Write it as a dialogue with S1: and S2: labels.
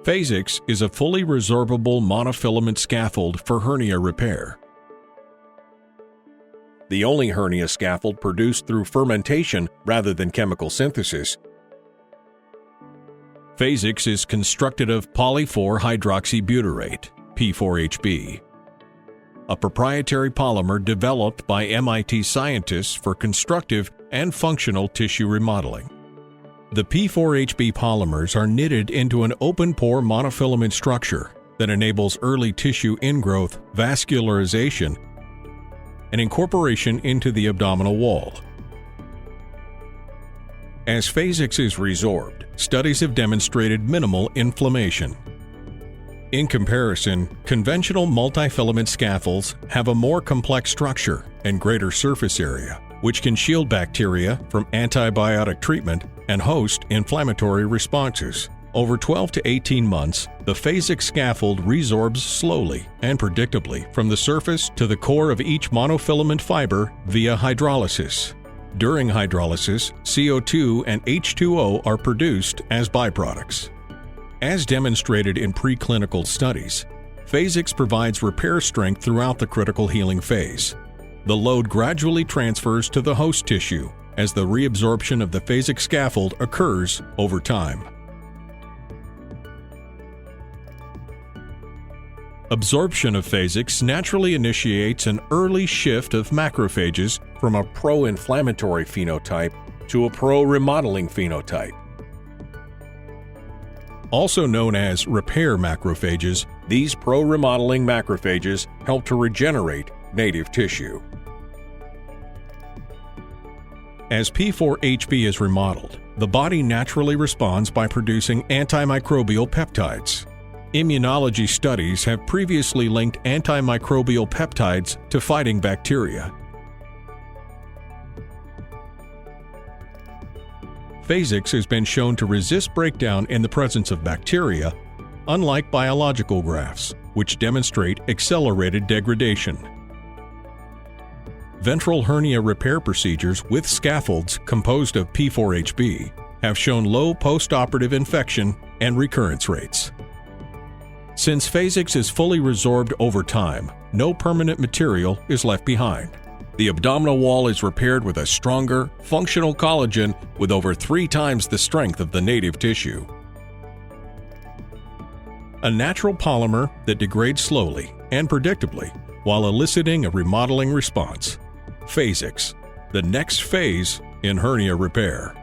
S1: Phasix is a fully resorbable monofilament scaffold for hernia repair. The only hernia scaffold produced through fermentation rather than chemical synthesis. Phasix is constructed of poly-4-hydroxybutyrate, P4HB, a proprietary polymer developed by MIT scientists for constructive and functional tissue remodeling. The P4HB polymers are knitted into an open-pore monofilament structure that enables early tissue ingrowth, vascularization, and incorporation into the abdominal wall. As Phasix is resorbed, studies have demonstrated minimal inflammation. In comparison, conventional multifilament scaffolds have a more complex structure and greater surface area, which can shield bacteria from antibiotic treatment and host inflammatory responses. Over 12 to 18 months, the Phasix scaffold resorbs slowly and predictably from the surface to the core of each monofilament fiber via hydrolysis. During hydrolysis, CO2 and H2O are produced as byproducts. As demonstrated in preclinical studies, Phasix provides repair strength throughout the critical healing phase. The load gradually transfers to the host tissue as the reabsorption of the Phasix scaffold occurs over time. Absorption of Phasix naturally initiates an early shift of macrophages from a pro-inflammatory phenotype to a pro-remodeling phenotype. Also known as repair macrophages, these pro-remodeling macrophages help to regenerate native tissue. As P4HB is remodeled, the body naturally responds by producing antimicrobial peptides. Immunology studies have previously linked antimicrobial peptides to fighting bacteria. Phasix has been shown to resist breakdown in the presence of bacteria, unlike biological grafts, which demonstrate accelerated degradation. Ventral hernia repair procedures with scaffolds composed of P4HB have shown low post-operative infection and recurrence rates. Since Phasix is fully resorbed over time, no permanent material is left behind. The abdominal wall is repaired with a stronger, functional collagen with over 3 times the strength of the native tissue. A natural polymer that degrades slowly and predictably while eliciting a remodeling response. Phasix, the next phase in hernia repair.